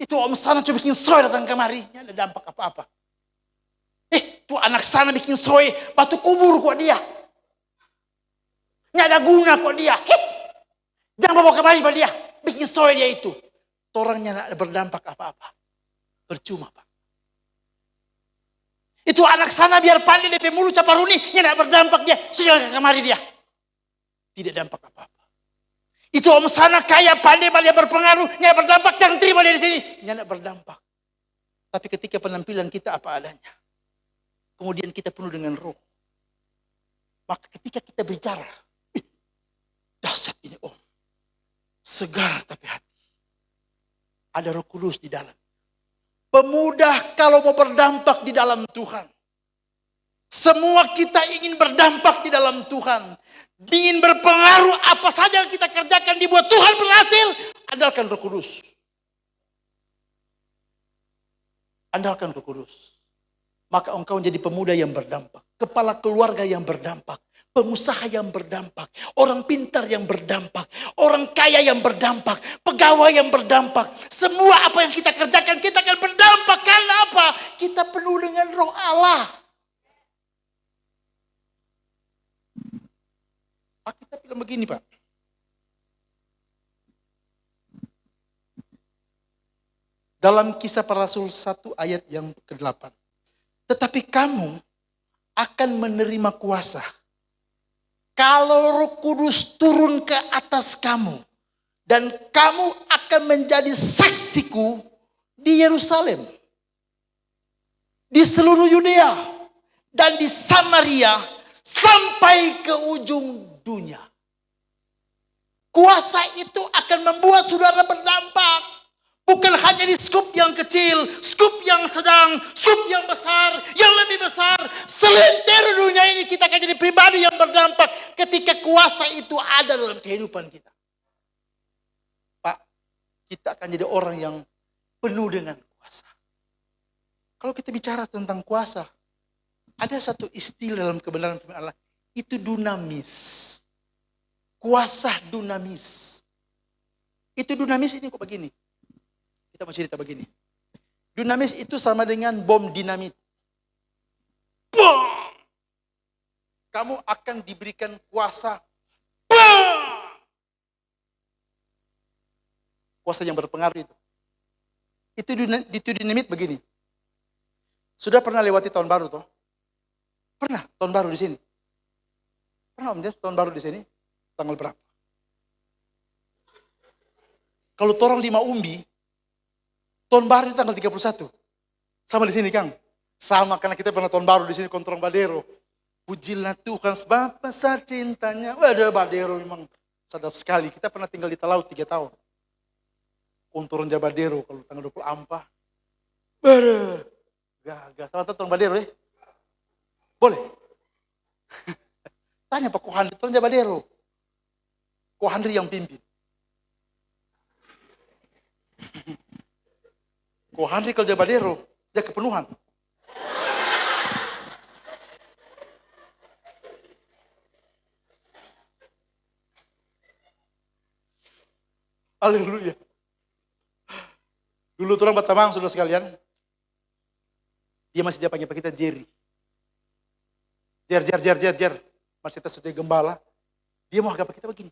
Itu om sana coba bikin soy datang kemari. Ini ada dampak apa-apa. Tuh anak sana bikin soy, batu kubur kok dia. Ini ada guna kok dia. Jangan bawa kemari pada dia. Bikin soy dia itu. Orangnya tidak berdampak apa-apa. Percuma Pak. Itu anak sana biar pandai DP mulu caparuni. Ini tidak berdampak dia. Sudah kemari dia. Tidak dampak apa-apa. Itu om sana kaya pandai dia berpengaruh. Ini berdampak. Jangan terima dari sini. Ini tidak berdampak. Tapi ketika penampilan kita apa adanya. Kemudian kita penuh dengan roh. Maka ketika kita bicara. Dahsyat ini om. Segar tapi hati. Ada Roh Kudus di dalam. Pemuda kalau mau berdampak di dalam Tuhan. Semua kita ingin berdampak di dalam Tuhan. Ingin berpengaruh apa saja yang kita kerjakan dibuat Tuhan berhasil. Andalkan Roh Kudus. Andalkan Roh Kudus. Maka engkau menjadi pemuda yang berdampak. Kepala keluarga yang berdampak. Pengusaha yang berdampak, orang pintar yang berdampak, orang kaya yang berdampak, pegawai yang berdampak. Semua apa yang kita kerjakan, kita akan berdampak. Karena apa? Kita penuh dengan roh Allah. Kita bilang begini Pak. Dalam Kisah Para Rasul 1 ayat yang ke-8. Tetapi kamu akan menerima kuasa. Kalau Roh Kudus turun ke atas kamu. Dan kamu akan menjadi saksiku di Yerusalem. Di seluruh Yudea. Dan di Samaria. Sampai ke ujung dunia. Kuasa itu akan membuat saudara berdampak. Bukan hanya di skup yang kecil, skup yang sedang, skup yang besar, yang lebih besar. Selentir dunia ini kita akan jadi pribadi yang berdampak ketika kuasa itu ada dalam kehidupan kita. Pak, kita akan jadi orang yang penuh dengan kuasa. Kalau kita bicara tentang kuasa, Ada satu istilah dalam kebenaran firman Allah. Itu dunamis. Kuasa dunamis. Itu dunamis ini kok begini. Kita mau cerita begini. Dunamis itu sama dengan bom dinamit. Bom! Kamu akan diberikan kuasa. Bom! Kuasa yang berpengaruh itu. Itu dinamit begini. Sudah pernah lewati tahun baru toh? Pernah tahun baru di sini? Pernah Om James tahun baru di sini? Tanggal berapa? Kalau torang 5 umbi, tahun baru itu tanggal 31. Sama di sini Kang. Sama karena kita pernah tahun baru di sini kontrong Badero. Pujilah Tuhan sebab besar cintanya. Waduh Badero memang sadap sekali. Kita pernah tinggal di Talaut 3 tahun. Kontrong Badero kalau tanggal 20 Ampah. Waduh. Gak. Selamat tahun Badero ya. Boleh? Tanya Pak Kohandri, Torong Badero. Kohandri yang pimpin. Kohandri kalau Badero, dia kepenuhan. Haleluya. Dulu orang Batamang, saudara sekalian, dia masih dia panggil kita Jerry. Jer. Masih kita sudah gembala. Dia mau agak kita begini.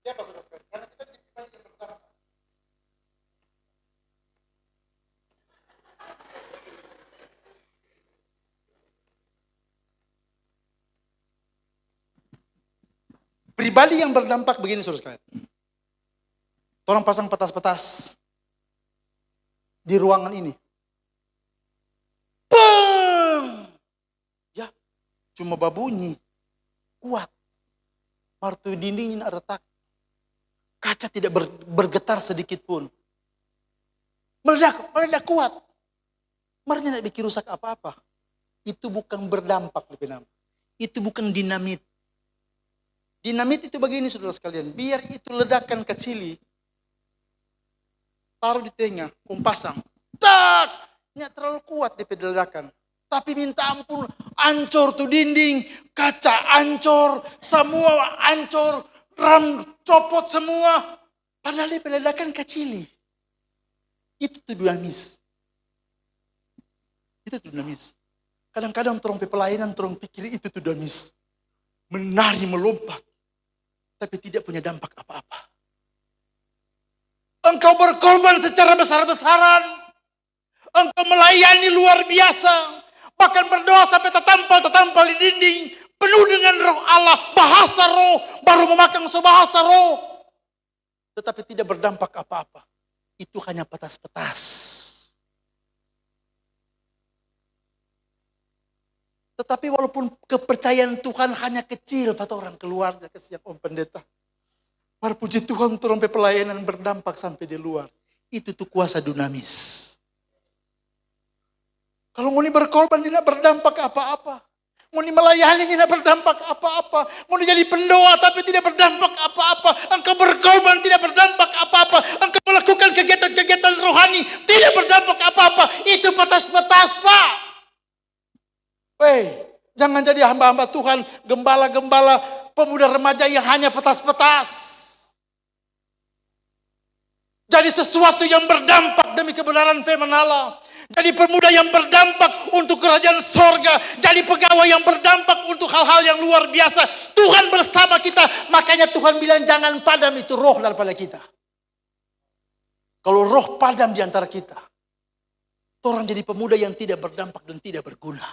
Siapa saudara sekalian? Karena kita dipanggil yang pertama. Pribadi yang berdampak begini saudara sekalian. Orang pasang petas-petas di ruangan ini. Bang! Ya, cuma babunyi. Kuat. Martu dindingnya retak. Kaca tidak bergetar sedikit pun. Meledak kuat. Marnya tidak bikin rusak apa-apa. Itu bukan berdampak lebih nama. Itu bukan dinamit. Dinamit itu begini saudara sekalian. Biar itu ledakan kecili. Taruh di tengah, pasang. Tak! Nggak terlalu kuat di ledakan. Tapi minta ampun, ancur tuh dinding, kaca ancur, semua ancur, ram copot semua. Padahal di ledakan kecili. Itu tuh dinamis. Itu tuh dinamis. Kadang-kadang terong pelayanan, terong pikir itu tuh dinamis. Menari, melompat. Tapi tidak punya dampak apa-apa. Engkau berkorban secara besar-besaran. Engkau melayani luar biasa. Bahkan berdoa sampai tertampal di dinding. Penuh dengan roh Allah. Bahasa roh. Baru memakan bahasa roh. Tetapi tidak berdampak apa-apa. Itu hanya petas-petas. Tetapi walaupun kepercayaan Tuhan hanya kecil pada orang keluarga. Kesiap Om Pendeta. Para puji Tuhan terompe pelayanan berdampak sampai di luar. Itu tuh kuasa dunamis. Kalau mau berkorban tidak berdampak apa-apa. Mau melayani tidak berdampak apa-apa. Mau jadi pendoa tapi tidak berdampak apa-apa. Engkau berkorban tidak berdampak apa-apa. Engkau melakukan kegiatan-kegiatan rohani tidak berdampak apa-apa. Itu petas-petas Pak. Weh, jangan jadi hamba-hamba Tuhan, gembala-gembala, pemuda remaja yang hanya petas-petas. Jadi sesuatu yang berdampak demi kebenaran firman Allah. Jadi pemuda yang berdampak untuk kerajaan sorga. Jadi pegawai yang berdampak untuk hal-hal yang luar biasa. Tuhan bersama kita. Makanya Tuhan bilang jangan padam itu roh daripada kita. Kalau roh padam di antara kita. Orang jadi pemuda yang tidak berdampak dan tidak berguna.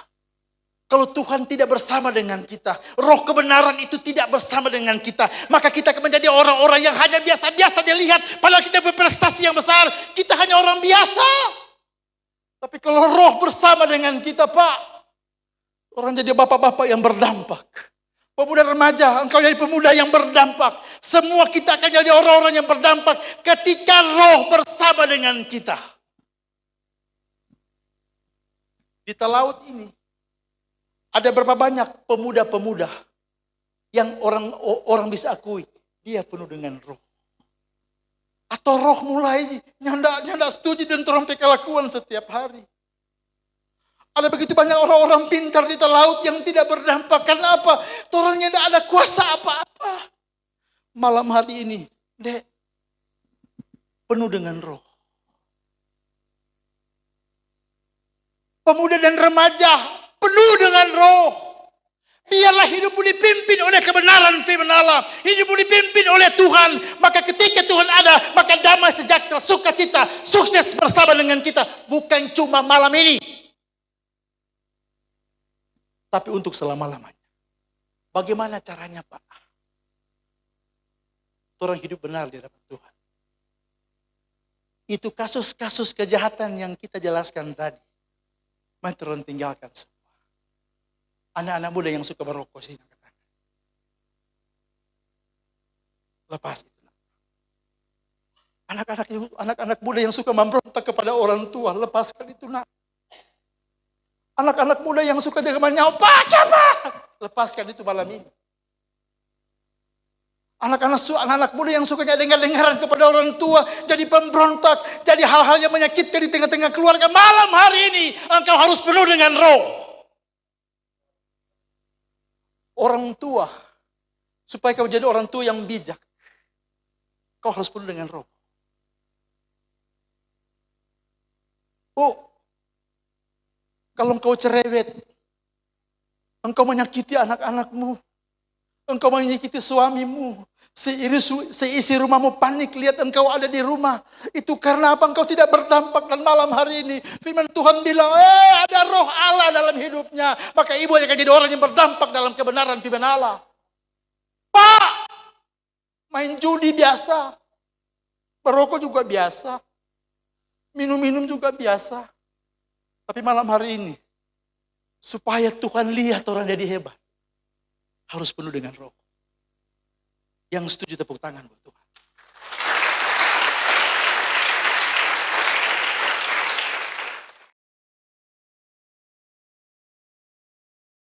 Kalau Tuhan tidak bersama dengan kita, roh kebenaran itu tidak bersama dengan kita, maka kita akan menjadi orang-orang yang hanya biasa-biasa dilihat, padahal kita berprestasi yang besar, kita hanya orang biasa. Tapi kalau roh bersama dengan kita Pak, orang jadi bapak-bapak yang berdampak. Pemuda remaja, engkau jadi pemuda yang berdampak. Semua kita akan jadi orang-orang yang berdampak ketika roh bersama dengan kita. Di Talaut ini, ada berapa banyak pemuda-pemuda yang orang bisa akui dia penuh dengan roh. Atau roh mulai nyanda setuju dan orang kelakuan setiap hari. Ada begitu banyak orang-orang pintar di laut yang tidak berdampak. Karena apa? Orangnya tidak ada kuasa apa-apa. Malam hari ini, Dek, penuh dengan roh. Pemuda dan remaja penuh dengan roh. Biarlah hidupmu dipimpin oleh kebenaran firman Allah. Hidupmu dipimpin oleh Tuhan. Maka ketika Tuhan ada, maka damai sejahtera, sukacita, sukses bersama dengan kita. Bukan cuma malam ini. Tapi untuk selama-lamanya. Bagaimana caranya, Pak? Orang hidup benar di hadapan Tuhan. Itu kasus-kasus kejahatan yang kita jelaskan tadi. Mari turun tinggalkan semua. Anak-anak muda yang suka merokok sini. Lepas itu. Anak-anak muda yang suka memberontak kepada orang tua. Lepaskan itu, nak. Anak-anak muda yang suka dengan nyawa. Pak. Lepaskan itu malam ini. Anak-anak muda yang suka dengar-dengaran kepada orang tua. Jadi pemberontak. Jadi hal-hal yang menyakitkan di tengah-tengah keluarga. Malam hari ini engkau harus penuh dengan roh. Orang tua, supaya kau jadi orang tua yang bijak, kau harus penuh dengan roh. Oh, kalau engkau cerewet, engkau menyakiti anak-anakmu, engkau menyakiti suamimu, seisi rumahmu panik lihat engkau ada di rumah. Itu karena apa? Engkau tidak berdampak. Dan malam hari ini firman Tuhan bilang, ada roh Allah dalam hidupnya. Maka ibu akan jadi orang yang berdampak dalam kebenaran firman Allah. Pak, main judi biasa, merokok juga biasa, minum-minum juga biasa. Tapi malam hari ini, supaya Tuhan lihat orang jadi hebat, harus penuh dengan roh. Yang setuju tepuk tangan buat Tuhan.